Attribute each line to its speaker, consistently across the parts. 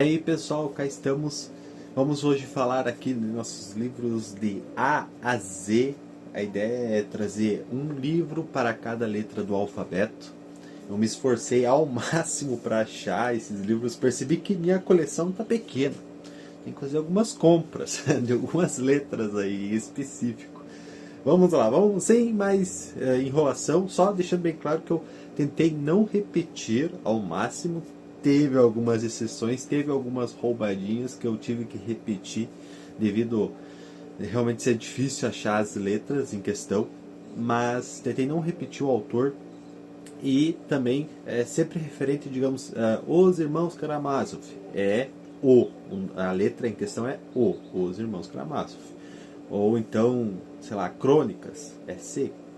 Speaker 1: E aí pessoal, cá estamos. Vamos hoje falar aqui dos nossos livros de A a Z. A ideia é trazer um livro para cada letra do alfabeto. Eu me esforcei ao máximo para achar esses livros. Percebi que minha coleção está pequena. Tem que fazer algumas compras de algumas letras aí em específico. Vamos lá, vamos sem mais enrolação, só deixando bem claro que eu tentei não repetir ao máximo. Teve algumas exceções, teve algumas roubadinhas que eu tive que repetir devido realmente ser difícil achar as letras em questão, mas tentei não repetir o autor e também é sempre referente, digamos, Os Irmãos Karamazov. A letra em questão é Os Irmãos Karamazov. Ou então, sei lá, Crônicas,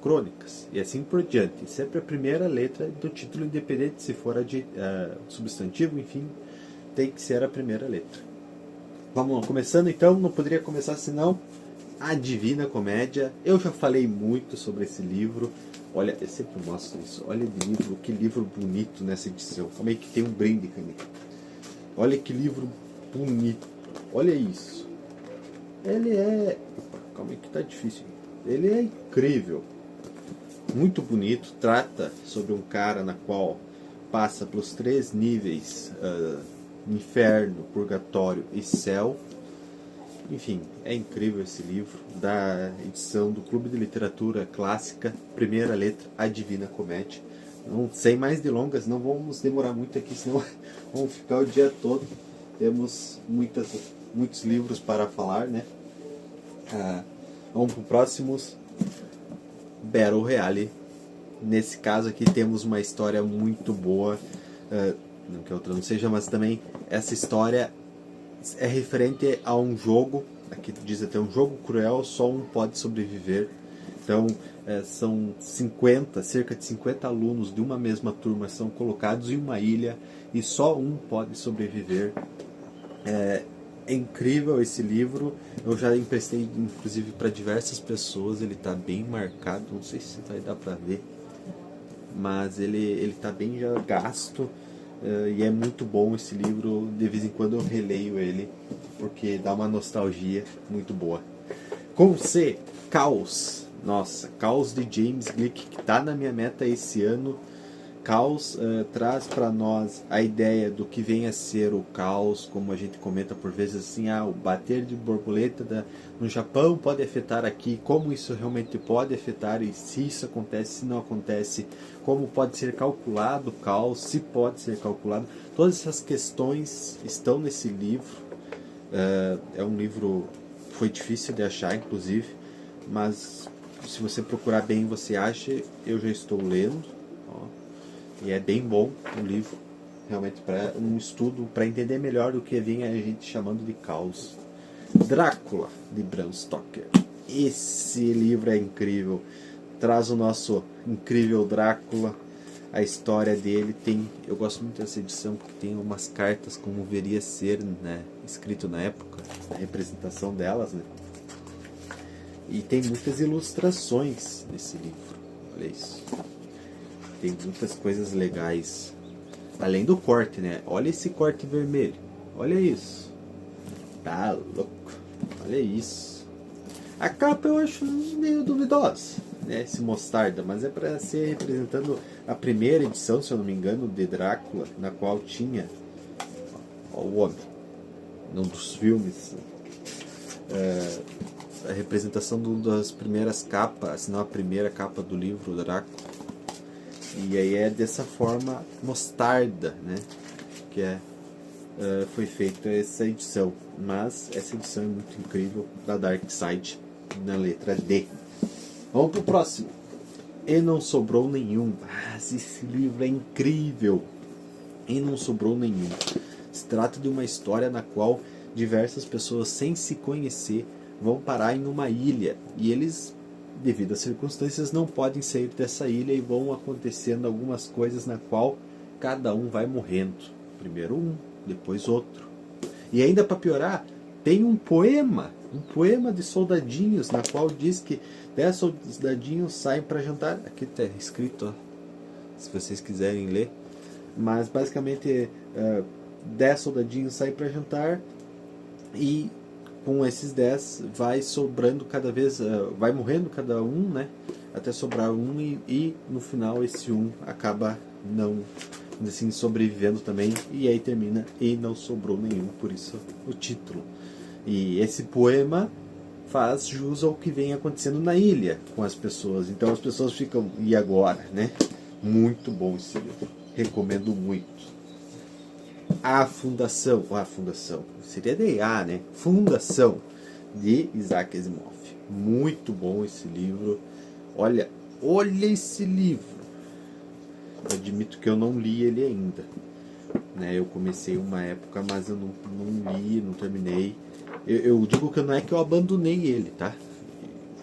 Speaker 1: Crônicas, e assim por diante. Sempre a primeira letra do título, independente se for substantivo, enfim, tem que ser a primeira letra. Vamos lá, começando então, não poderia começar senão A Divina Comédia. Eu já falei muito sobre esse livro. Olha, eu sempre mostro isso. Olha de livro, que livro bonito nessa edição. Calma aí que tem um brinde caneta. Olha que livro bonito. Olha isso. Ele é... Opa, calma aí que tá difícil. Ele é incrível. Muito bonito. Trata sobre um cara na qual passa pelos 3 níveis. Inferno, Purgatório e Céu. Enfim, é incrível esse livro. Da edição do Clube de Literatura Clássica. Primeira letra, A Divina Comédia. Não, sem mais delongas, não vamos demorar muito aqui, senão vamos ficar o dia todo. Temos muitos livros para falar, né? Vamos para o próximo, Battle Royale. Nesse caso aqui temos uma história muito boa, não que a outra não seja, mas também essa história é referente a um jogo, aqui diz até um jogo cruel, só um pode sobreviver. Então são cerca de 50 alunos de uma mesma turma são colocados em uma ilha e só um pode sobreviver. É incrível esse livro, eu já emprestei inclusive para diversas pessoas, ele está bem marcado, não sei se vai dar para ver, mas ele está bem já gasto, e é muito bom esse livro, de vez em quando eu releio ele, porque dá uma nostalgia muito boa. Com C, Caos. Nossa, Caos de James Gleick, que está na minha meta esse ano. Caos traz para nós a ideia do que vem a ser o caos, como a gente comenta por vezes assim, o bater de borboleta no Japão pode afetar aqui, como isso realmente pode afetar e se isso acontece, se não acontece, como pode ser calculado o caos, se pode ser calculado. Todas essas questões estão nesse livro. É um livro que foi difícil de achar, inclusive, mas se você procurar bem você acha. Eu já estou lendo. E é bem bom o livro, realmente para um estudo, para entender melhor o que vinha a gente chamando de caos. Drácula, de Bram Stoker. Esse livro é incrível, traz o nosso incrível Drácula, a história dele. Eu gosto muito dessa edição porque tem umas cartas como deveria ser, né, escrito na época, a representação delas, né? E tem muitas ilustrações nesse livro, olha isso. Tem muitas coisas legais. Além do corte, né? Olha esse corte vermelho. Olha isso. Tá louco. Olha isso. A capa eu acho meio duvidosa, né? Esse mostarda. Mas é para ser representando a primeira edição, se eu não me engano, de Drácula. Na qual tinha o homem. Num dos filmes. A representação das primeiras capas. Se não a primeira capa do livro Drácula. E aí é dessa forma mostarda, né, que foi feita essa edição. Mas essa edição é muito incrível, da Dark Side, na letra D. Vamos pro próximo. E Não Sobrou Nenhum. Esse livro é incrível. E Não Sobrou Nenhum. Se trata de uma história na qual diversas pessoas, sem se conhecer, vão parar em uma ilha. E eles, devido às circunstâncias, não podem sair dessa ilha e vão acontecendo algumas coisas na qual cada um vai morrendo. Primeiro um, depois outro. E ainda para piorar, tem um poema de soldadinhos, na qual diz que 10 soldadinhos saem para jantar. Aqui está escrito, ó, se vocês quiserem ler. Mas basicamente 10 soldadinhos saem para jantar, e com esses 10 vai sobrando cada vez, vai morrendo cada um, né? Até sobrar um, e no final esse um acaba não, assim, sobrevivendo também, e aí termina e não sobrou nenhum, por isso o título. E esse poema faz jus ao que vem acontecendo na ilha com as pessoas. Então as pessoas ficam, e agora, né? Muito bom esse livro, recomendo muito. A Fundação, seria D.A., né? Fundação, de Isaac Asimov. Muito bom esse livro. Olha esse livro. Eu admito que eu não li ele ainda, né? Eu comecei uma época, mas eu não li, não terminei. Eu digo que não é que eu abandonei ele, tá?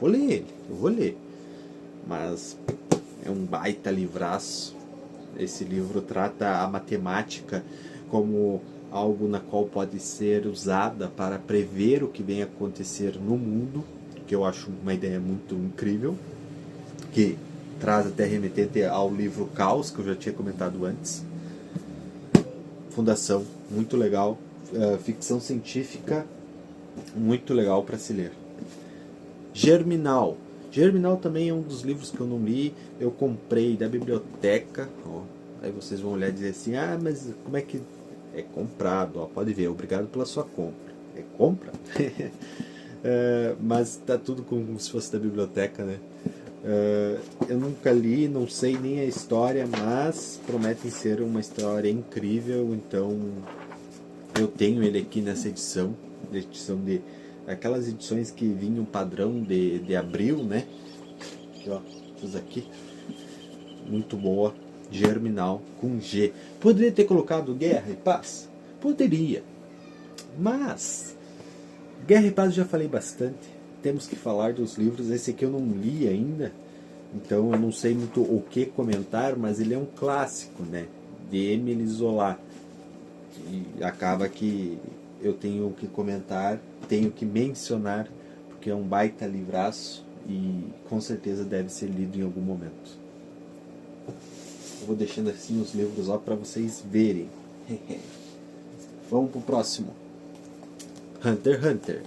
Speaker 1: Eu vou ler. Mas é um baita livraço. Esse livro trata a matemática como algo na qual pode ser usada para prever o que vem acontecer no mundo, que eu acho uma ideia muito incrível, que traz até remetente ao livro Caos, que eu já tinha comentado antes. Fundação, muito legal. Ficção científica, muito legal para se ler. Germinal também é um dos livros que eu não li. Eu comprei da biblioteca. Ó, aí vocês vão olhar e dizer assim: ah, mas como é que é comprado? Ó, pode ver, obrigado pela sua compra. É compra? Mas tá tudo como se fosse da biblioteca, né? Eu nunca li, não sei nem a história, mas prometem ser uma história incrível. Então eu tenho ele aqui nessa edição de aquelas edições que vinham padrão de abril, né? Aqui, ó, essas aqui, muito boa. Germinal com G. Poderia ter colocado Guerra e Paz? Poderia, mas Guerra e Paz eu já falei bastante. Temos que falar dos livros. Esse aqui eu não li ainda, então eu não sei muito o que comentar, mas ele é um clássico, né? De Émile Zola. E acaba que eu tenho que comentar, tenho que mencionar, porque é um baita livraço e com certeza deve ser lido em algum momento. Eu vou deixando assim os livros para vocês verem. Vamos pro próximo. Hunter x Hunter.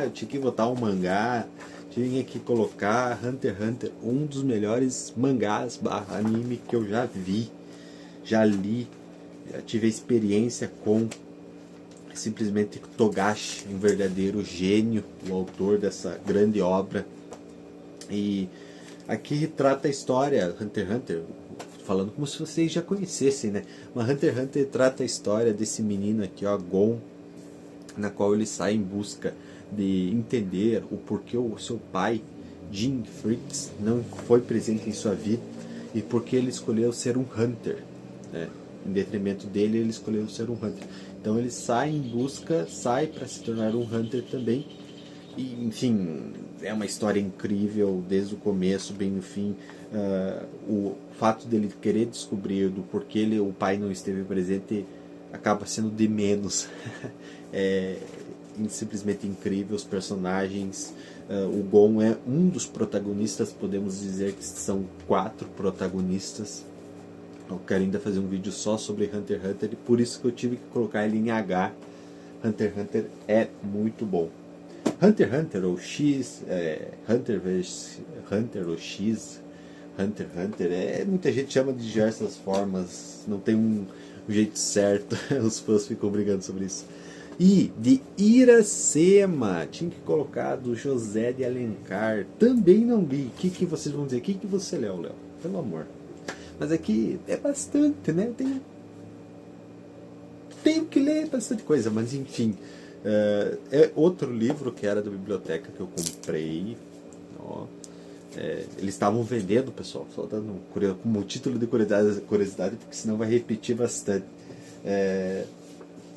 Speaker 1: Eu tinha que botar um mangá, tinha que colocar Hunter x Hunter, um dos melhores mangás anime que eu já vi, já li, já tive a experiência com. Simplesmente Togashi, um verdadeiro gênio, o autor dessa grande obra. E aqui retrata a história, Hunter x Hunter, falando como se vocês já conhecessem, né? Mas Hunter x Hunter trata a história desse menino aqui, ó, Gon, na qual ele sai em busca de entender o porquê o seu pai, Jim Fritz, não foi presente em sua vida e porque ele escolheu ser um Hunter, né? Em detrimento dele, ele escolheu ser um Hunter. Então ele sai em busca, sai para se tornar um Hunter também. E, enfim, é uma história incrível desde o começo, bem no fim. O fato dele querer descobrir do porquê o pai não esteve presente acaba sendo de menos. É simplesmente incrível. Os personagens. O Gon é um dos protagonistas, podemos dizer que são 4 protagonistas. Eu quero ainda fazer um vídeo só sobre Hunter x Hunter e por isso que eu tive que colocar ele em H. Hunter x Hunter é muito bom. Hunter x Hunter ou X, Hunter vs Hunter ou X, Hunter x Hunter, muita gente chama de diversas formas, não tem um jeito certo, os fãs ficam brigando sobre isso. E de Iracema, tinha que colocar do José de Alencar, também não li. O que vocês vão dizer? O que você leu, Léo? Pelo amor. Mas aqui é bastante, né? Tenho que ler bastante coisa, mas enfim. É outro livro que era da biblioteca que eu comprei. Ó, eles estavam vendendo, pessoal, só dando como título de curiosidade, porque senão vai repetir bastante.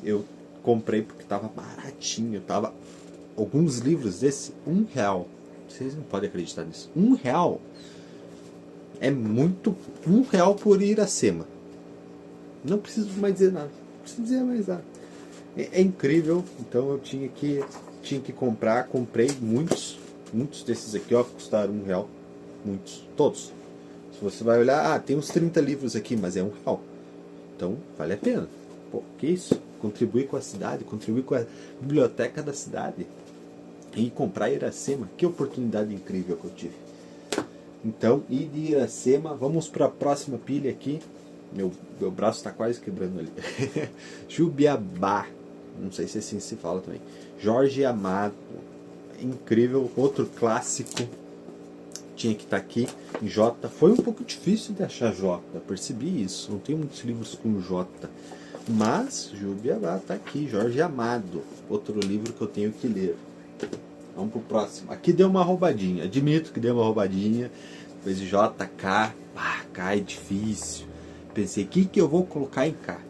Speaker 1: Eu comprei porque estava baratinho. Alguns livros desse, R$1. Vocês não podem acreditar nisso. R$1. É muito. R$1 por Iracema. Não preciso mais dizer nada. Não preciso dizer mais nada. É incrível. Então eu tinha que comprar. Comprei muitos desses aqui, ó, custaram R$1. Muitos. Todos. Se você vai olhar, tem uns 30 livros aqui, mas é R$1. Então vale a pena. Pô, que isso? contribuir com a cidade, contribuir com a biblioteca da cidade e comprar Iracema. Que oportunidade incrível que eu tive. Então, e de Iracema, vamos para a próxima pilha aqui. Meu braço está quase quebrando ali. Jubiabá, não sei se assim se fala também. Jorge Amado, incrível, outro clássico. Tinha que estar aqui em J. Foi um pouco difícil de achar J, percebi isso. Não tem muitos livros com J. Mas Jubiabá está aqui, Jorge Amado, outro livro que eu tenho que ler. Vamos pro próximo. Aqui deu uma roubadinha, admito que deu uma roubadinha. Depois de JK, K é difícil. Pensei, o que eu vou colocar em K?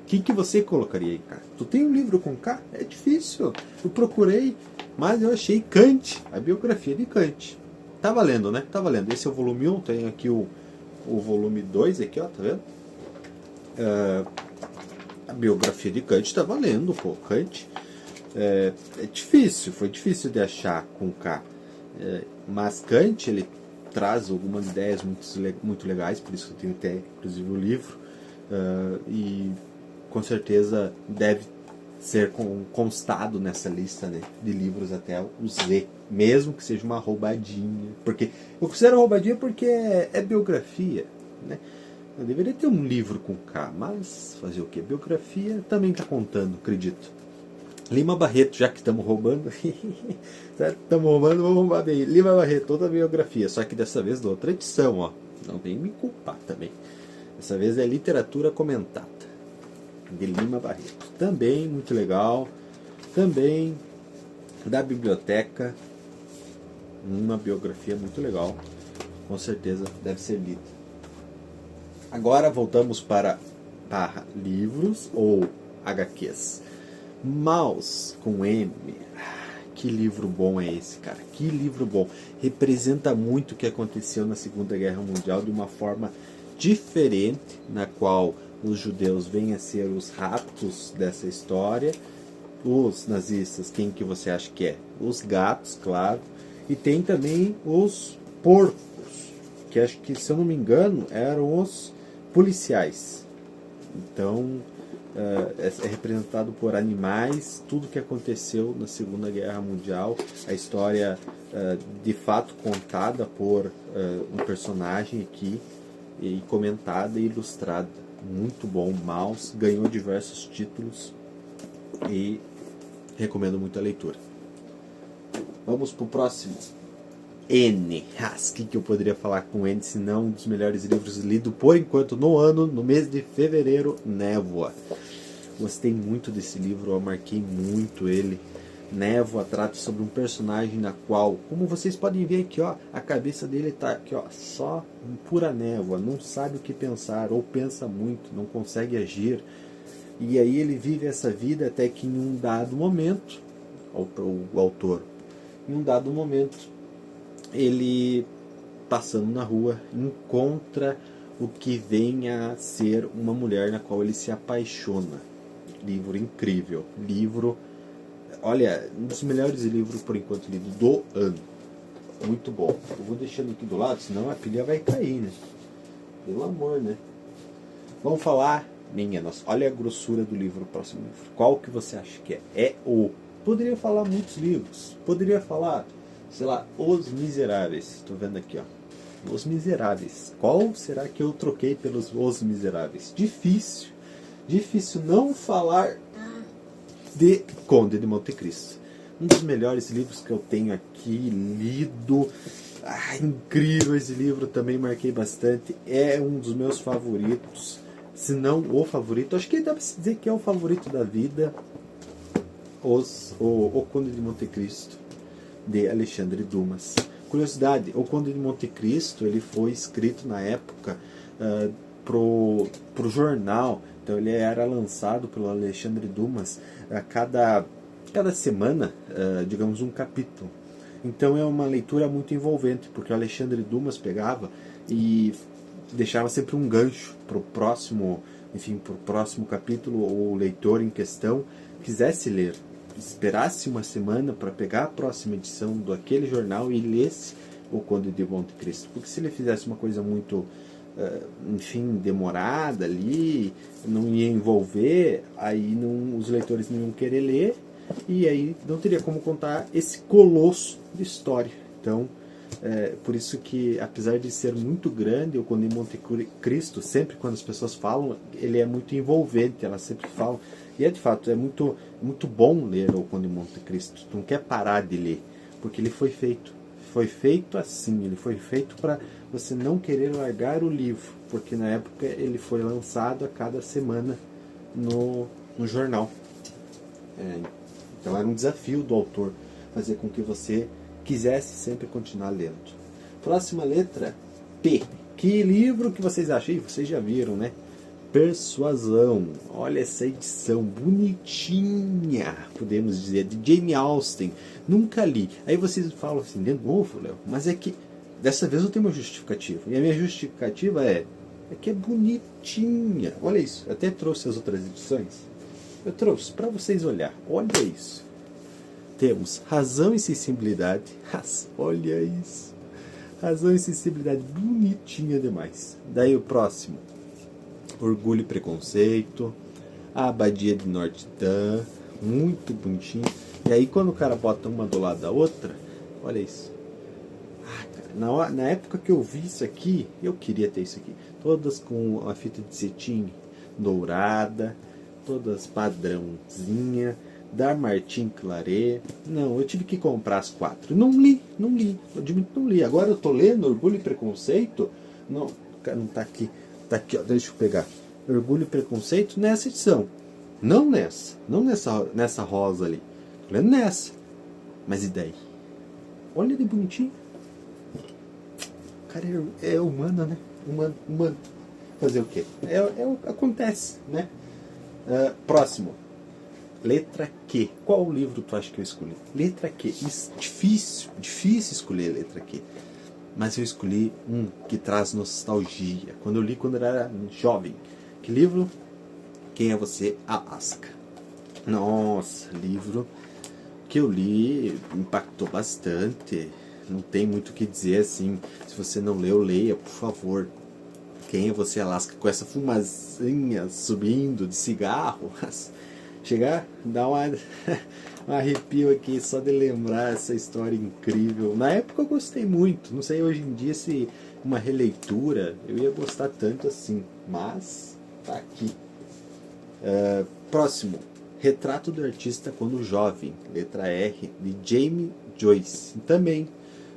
Speaker 1: O que você colocaria em K? Tu tem um livro com K? É difícil. Eu procurei, mas eu achei Kant, a biografia de Kant. Tá valendo, né? Tá valendo. Esse é o volume 1, tem aqui o volume 2, aqui, ó, tá vendo? A biografia de Kant tá valendo, pô. Kant é difícil, foi difícil de achar com K. Mas Kant, ele traz algumas ideias muito legais, por isso que eu tenho até, inclusive, o livro. E com certeza deve ser constado nessa lista, né, de livros até o Z, mesmo que seja uma roubadinha. Porque eu considero roubadinha porque é biografia, né? Eu deveria ter um livro com K, mas fazer o que? Biografia também está contando, acredito. Lima Barreto, já que estamos roubando, estamos roubando, vamos roubar bem. Lima Barreto, outra biografia, só que dessa vez da outra edição, ó. Não vem me culpar também. Dessa vez é literatura comentada, de Lima Barreto. Também muito legal. Também da biblioteca. Uma biografia muito legal. Com certeza deve ser lida. Agora voltamos para livros ou HQs. Maus com M. Que livro bom é esse, cara? Que livro bom. Representa muito o que aconteceu na Segunda Guerra Mundial de uma forma diferente, na qual os judeus vêm a ser os ratos dessa história. Os nazistas, quem que você acha que é? Os gatos, claro. E tem também os porcos, que acho que, se eu não me engano, eram os policiais. Então, é representado por animais, tudo que aconteceu na Segunda Guerra Mundial, a história de fato contada por um personagem aqui, e comentada e ilustrada. Muito bom. Maus ganhou diversos títulos e recomendo muito a leitura. Vamos para o próximo. N. O que eu poderia falar com N, se não um dos melhores livros lidos por enquanto no mês de fevereiro, Névoa. Gostei muito desse livro, eu marquei muito ele. Névoa trata sobre um personagem na qual, como vocês podem ver aqui, ó, a cabeça dele está aqui, ó, só em pura névoa, não sabe o que pensar, ou pensa muito, não consegue agir. E aí ele vive essa vida até que em um dado momento, o autor, em um dado momento, ele, passando na rua, encontra o que vem a ser uma mulher na qual ele se apaixona. Livro incrível, livro, olha, um dos melhores livros por enquanto lido do ano. Muito bom. Eu vou deixando aqui do lado, senão a pilha vai cair, né? Pelo amor, né? Vamos falar, minha nossa, olha a grossura do livro, o próximo livro. Qual que você acha que é? Poderia falar muitos livros. Poderia falar, sei lá, Os Miseráveis. Estou vendo aqui, ó. Os Miseráveis. Qual será que eu troquei pelos Os Miseráveis? Difícil. Difícil não falar de Conde de Monte Cristo. Um dos melhores livros que eu tenho aqui lido. Incrível esse livro, também marquei bastante. É um dos meus favoritos, se não o favorito. Acho que dá para se dizer que é o favorito da vida. O Conde de Monte Cristo, de Alexandre Dumas. Curiosidade, o Conde de Monte Cristo, ele foi escrito na época pro jornal. Então ele era lançado pelo Alexandre Dumas a cada semana, digamos, um capítulo. Então é uma leitura muito envolvente, porque o Alexandre Dumas pegava e deixava sempre um gancho para o próximo, enfim, para o próximo capítulo, ou o leitor em questão quisesse ler, esperasse uma semana para pegar a próxima edição daquele jornal e lesse o Conde de Monte Cristo. Porque se ele fizesse uma coisa muito enfim, demorada ali, não ia envolver, aí os leitores não iam querer ler, e aí não teria como contar esse colosso de história. Então, por isso que, apesar de ser muito grande, o Conde de Monte Cristo, sempre quando as pessoas falam, ele é muito envolvente, elas sempre falam, e de fato, é muito bom ler o Conde de Monte Cristo, tu não quer parar de ler, porque ele foi feito assim, ele foi feito para você não querer largar o livro, porque na época ele foi lançado a cada semana no jornal. Então era um desafio do autor fazer com que você quisesse sempre continuar lendo. Próxima letra, P. Que livro que vocês acham? Ih, vocês já viram, né? Persuasão. Olha essa edição bonitinha, podemos dizer, de Jane Austen. Nunca li. Aí vocês falam assim, de novo, Léo, mas é que dessa vez eu tenho uma justificativa. E a minha justificativa é que é bonitinha. Olha isso, eu até trouxe as outras edições. Eu trouxe para vocês olhar. Olha isso. Temos Razão e Sensibilidade. Olha isso. Razão e Sensibilidade, bonitinha demais. Daí o próximo, Orgulho e Preconceito, A Abadia de Notre Dame, muito bonitinho. E aí quando o cara bota uma do lado da outra, olha isso. Cara, na época que eu vi isso aqui, eu queria ter isso aqui. Todas com a fita de cetim dourada, todas padrãozinha, da Martin Claret. Não, eu tive que comprar as 4. Não li. Eu admito que não li. Agora eu tô lendo Orgulho e Preconceito. Não tá aqui. Tá aqui, ó. Deixa eu pegar. Orgulho e Preconceito nessa edição. Não nessa. Não nessa rosa ali. Tô lendo nessa. Mas e daí? Olha de bonitinho. O cara é humano, né? Humano. Fazer o quê? Acontece, né? Próximo. Letra Q. Qual livro tu acha que eu escolhi? Letra Q. Difícil escolher a letra Q. Mas eu escolhi um que traz nostalgia. Quando eu li quando eu era jovem. Que livro? Quem é Você? Alaska. Nossa, livro que eu li, impactou bastante. Não tem muito o que dizer assim. Se você não leu, leia, por favor. Quem é Você, Alaska? Com essa fumazinha subindo de cigarro. Chegar, dá um arrepio aqui só de lembrar essa história incrível. Na época eu gostei muito. Não sei hoje em dia se uma releitura eu ia gostar tanto assim. Mas tá aqui. Próximo. Retrato do Artista Quando Jovem. Letra R. De James Joyce. Também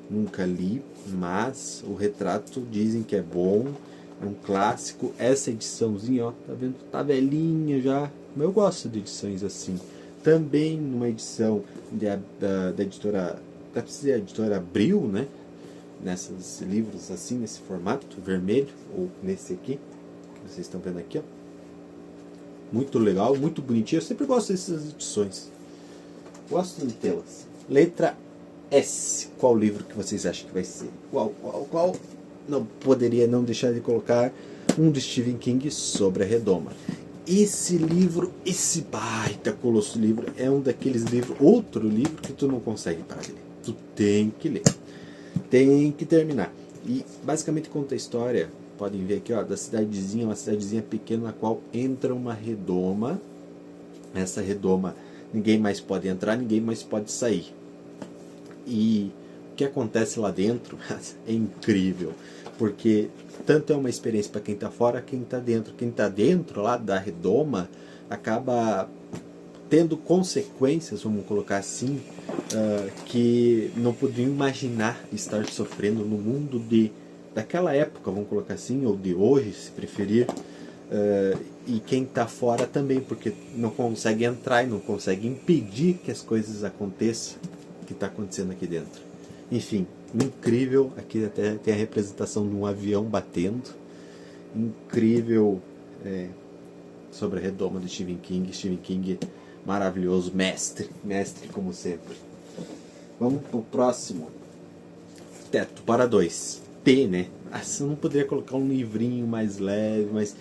Speaker 1: nunca li, mas o retrato dizem que é bom. É um clássico. Essa ediçãozinha, ó, tá vendo? Tá velhinha já. Mas eu gosto de edições assim. Também numa edição da editora, deve ser a editora Abril, né? Nesses livros assim, nesse formato vermelho, ou nesse aqui, que vocês estão vendo aqui, ó. Muito legal, muito bonitinho. Eu sempre gosto dessas edições. Gosto de tê-las. Letra S. Qual livro que vocês acham que vai ser? Qual? Não poderia não deixar de colocar um do Stephen King, Sobre a Redoma. Esse livro, esse baita colosso livro, é um daqueles livros, outro livro que tu não consegue parar de ler. Tu tem que ler. Tem que terminar. E basicamente conta a história, podem ver aqui, ó, da cidadezinha, uma cidadezinha pequena na qual entra uma redoma. Essa redoma, ninguém mais pode entrar, ninguém mais pode sair. E o que acontece lá dentro é incrível, porque tanto é uma experiência para quem está fora, quem está dentro. Quem está dentro lá da redoma acaba tendo consequências, vamos colocar assim, que não poderiam imaginar estar sofrendo no mundo daquela época, vamos colocar assim, ou de hoje, se preferir. E quem está fora também, porque não consegue entrar e não consegue impedir que as coisas aconteçam, que está acontecendo aqui dentro. Enfim, incrível. Aqui até tem a representação de um avião batendo. Incrível. Sobre a redoma do Stephen King. Stephen King, maravilhoso, mestre como sempre. Vamos pro próximo. Teto para 2. T, né? Assim, eu não poderia colocar um livrinho mais leve, mas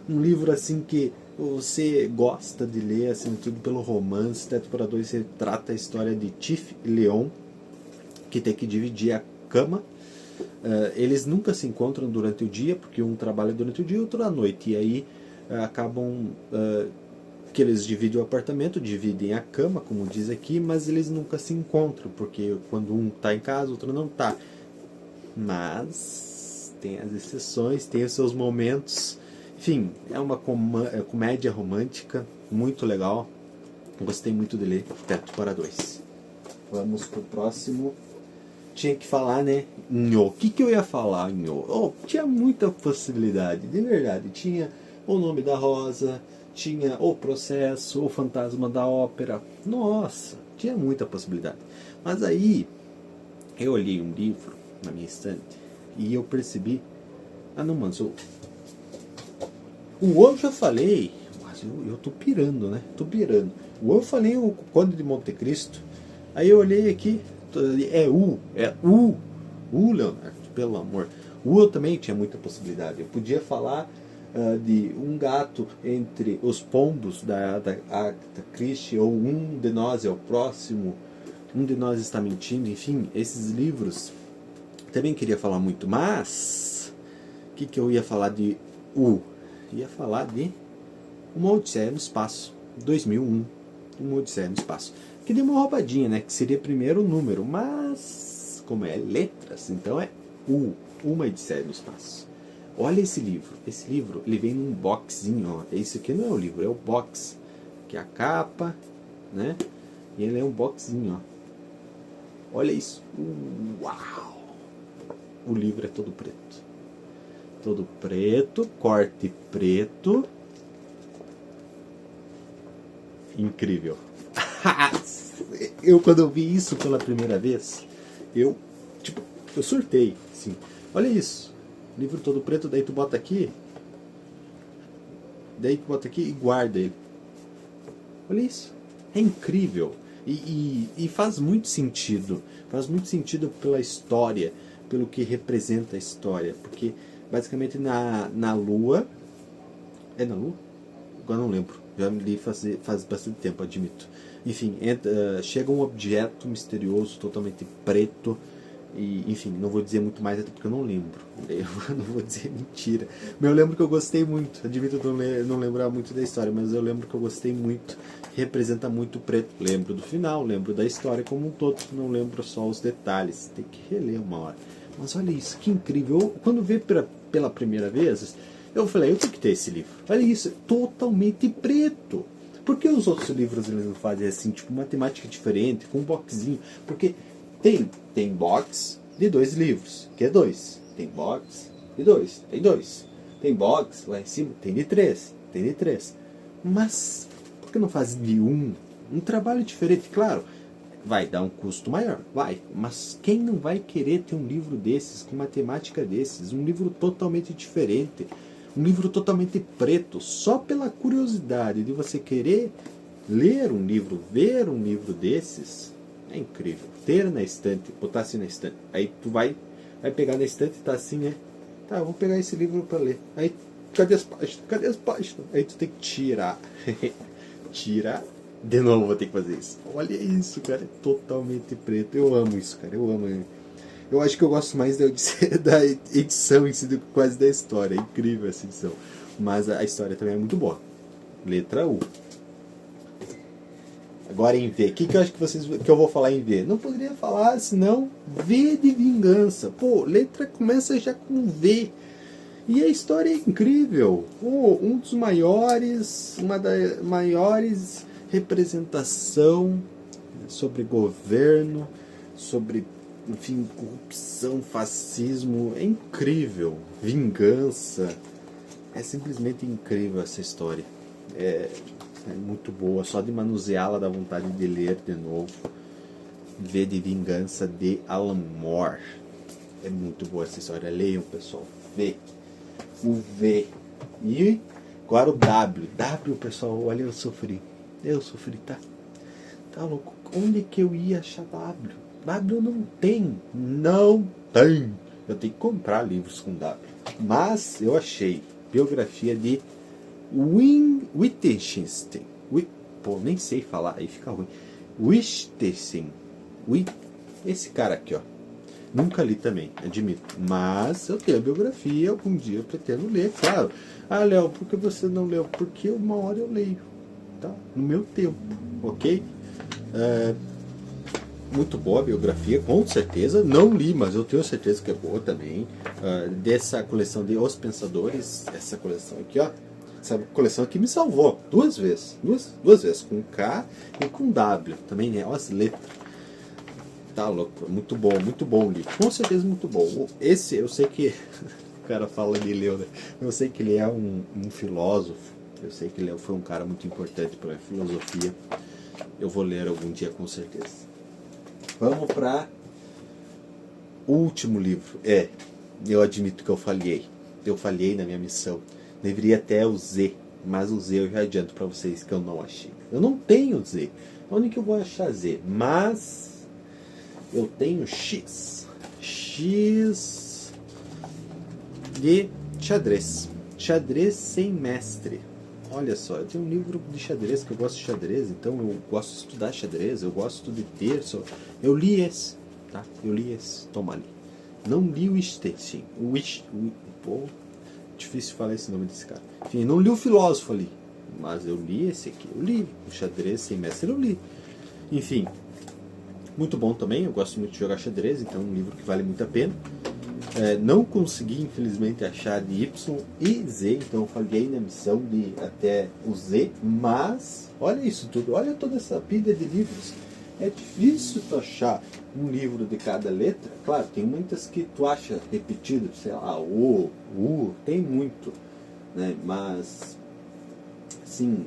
Speaker 1: um livro assim que você gosta de ler, assim, tudo pelo romance. Teto para 2 retrata a história de Tiff e Leon, que tem que dividir a cama. eles nunca se encontram durante o dia, porque um trabalha durante o dia e outro à noite. E aí acabam que eles dividem o apartamento, dividem a cama, como diz aqui, mas eles nunca se encontram, porque quando um está em casa, o outro não está. Mas tem as exceções, tem os seus momentos. Enfim, é uma comédia romântica muito legal. Gostei muito de ler Teto para Dois. Vamos pro próximo. Tinha que falar, né? Nho. O que eu ia falar, Nho? Oh, tinha muita possibilidade, de verdade. Tinha O Nome da Rosa, tinha O Processo, O Fantasma da Ópera. Nossa, tinha muita possibilidade. Mas aí, eu olhei um livro na minha estante e eu percebi... Ah, não, mano, o O eu já falei, mas eu tô pirando, né? Tô pirando. O O eu falei o Conde de Monte Cristo. Aí eu olhei aqui, é U, Leonardo, pelo amor. O eu também tinha muita possibilidade. Eu podia falar de Um Gato entre os Pombos, da Agatha Christie, ou Um de Nós é o Próximo, Um de Nós Está Mentindo, enfim, esses livros também queria falar muito, mas o que eu ia falar de U? Ia falar de Uma Odisseia no Espaço, 2001, Uma Odisseia no Espaço, que deu uma roubadinha, né, que seria primeiro o número, mas como é letras, então é U, Uma Odisseia no Espaço. Olha esse livro ele vem num boxinho, ó. Esse aqui não é o livro, é o box, que é a capa, né, e ele é um boxinho, ó. Olha isso, uau, o livro é todo preto, corte preto, incrível. Eu quando eu vi isso pela primeira vez, eu surtei, assim. Olha isso, livro todo preto, daí tu bota aqui e guarda ele. Olha isso, é incrível e faz muito sentido pela história, pelo que representa a história, porque basicamente na Lua, é na Lua? Agora não lembro, já me li faz bastante tempo, admito. Enfim, chega um objeto misterioso, totalmente preto, e enfim, não vou dizer muito mais até porque eu não lembro. Eu não vou dizer mentira. Mas eu lembro que eu gostei muito, admito não lembrar muito da história, mas eu lembro que eu gostei muito, representa muito o preto. Lembro do final, lembro da história como um todo, não lembro só os detalhes, tem que reler uma hora. Mas olha isso, que incrível. Quando vi pela primeira vez, eu falei, eu tenho que ter esse livro. Olha isso, é totalmente preto. Por que os outros livros eles não fazem assim, tipo uma temática diferente, com um boxzinho? Porque tem box de 2 livros, que é 2. Tem box de 2, tem 2. Tem box lá em cima, tem de 3, tem de 3. Mas por que não faz de um? Um trabalho diferente, claro. Vai dar um custo maior, vai. Mas quem não vai querer ter um livro desses, com uma temática desses? Um livro totalmente diferente, um livro totalmente preto, só pela curiosidade de você querer ler um livro, ver um livro desses, é incrível. Ter na estante, botar assim na estante. Aí tu vai pegar na estante e tá assim, né? Tá, vou pegar esse livro para ler. Aí, cadê as páginas? Cadê as páginas? Aí tu tem que tirar. Tirar. De novo vou ter que fazer isso. Olha isso, cara, é totalmente preto. Eu amo isso, cara, eu amo. Eu acho que eu gosto mais da edição em si do que quase da história. É incrível essa edição. Mas a história também é muito boa. Letra U. Agora em V. O que eu acho que eu vou falar em V? Não poderia falar senão V de Vingança. Pô, letra começa já com V. E a história é incrível. Pô, um dos maiores, uma das maiores representação sobre governo, sobre, enfim, corrupção, fascismo. É incrível. Vingança. É simplesmente incrível essa história. É muito boa. Só de manuseá-la dá vontade de ler de novo. V de Vingança de Alan Moore. É muito boa essa história. Leiam, pessoal. V. O V. E agora o W. W, pessoal. Olha, eu sofri, tá? Tá louco. Onde que eu ia achar W? W não tem. Não tem. Eu tenho que comprar livros com W. Mas eu achei. Biografia de Wittgenstein. Pô, nem sei falar. Aí fica ruim. Wittgenstein. Esse cara aqui, ó. Nunca li também, admito. Mas eu tenho a biografia, algum dia eu pretendo ler, claro. Ah, Léo, por que você não leu? Porque uma hora eu leio, tá? No meu tempo, ok? Muito boa a biografia, com certeza. Não li, mas eu tenho certeza que é boa também. Dessa coleção de Os Pensadores, essa coleção aqui, ó. Essa coleção aqui me salvou duas vezes. Duas vezes, com K e com W. Também, né? Olha as letras. Tá louco, muito bom o livro. Com certeza muito bom. Esse, eu sei que o cara fala de Leo, né? Eu sei que ele é um filósofo. Eu sei que ele foi um cara muito importante para a filosofia. Eu vou ler algum dia, com certeza. Vamos para o último livro. Eu admito que eu falhei. Eu falhei na minha missão. Deveria até o Z, mas o Z eu já adianto para vocês que eu não achei. Eu não tenho Z. Onde que eu vou achar Z? Mas eu tenho X. X de xadrez. Xadrez sem mestre. Olha só, eu tenho um livro de xadrez, que eu gosto de xadrez, então eu gosto de estudar xadrez, eu gosto de terço. Eu li esse, tá? Eu li esse, toma ali. Não li o Stettin. Pô, difícil falar esse nome desse cara. Enfim, não li o filósofo ali, mas eu li esse aqui. Eu li o xadrez sem mestre, eu li. Enfim, muito bom também, eu gosto muito de jogar xadrez, então é um livro que vale muito a pena. Não consegui, infelizmente, achar de Y e Z, então eu falhei na missão de até o Z, mas olha isso tudo, olha toda essa pilha de livros. É difícil tu achar um livro de cada letra. Claro, tem muitas que tu acha repetido, sei lá, tem muito, né? Mas, sim,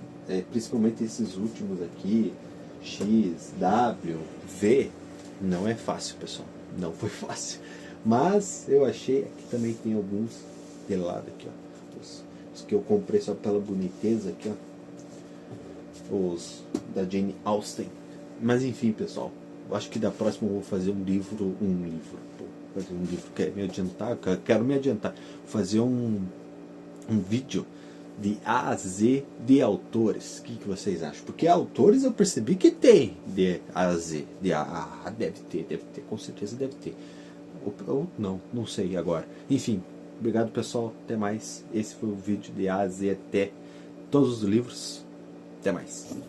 Speaker 1: principalmente esses últimos aqui, X, W, V, não é fácil, pessoal, não foi fácil. Mas eu achei, aqui também tem alguns de lado aqui, ó. Os que eu comprei só pela boniteza aqui, ó. Os da Jane Austen. Mas enfim, pessoal, eu acho que da próxima eu vou fazer um livro, fazer um livro, quero me adiantar, fazer um vídeo de A a Z de autores. O que vocês acham? Porque autores eu percebi que tem de A a Z, deve ter, com certeza deve ter. Ou não sei agora. Enfim, obrigado pessoal, até mais. Esse foi o vídeo de A a Z até todos os livros. Até mais.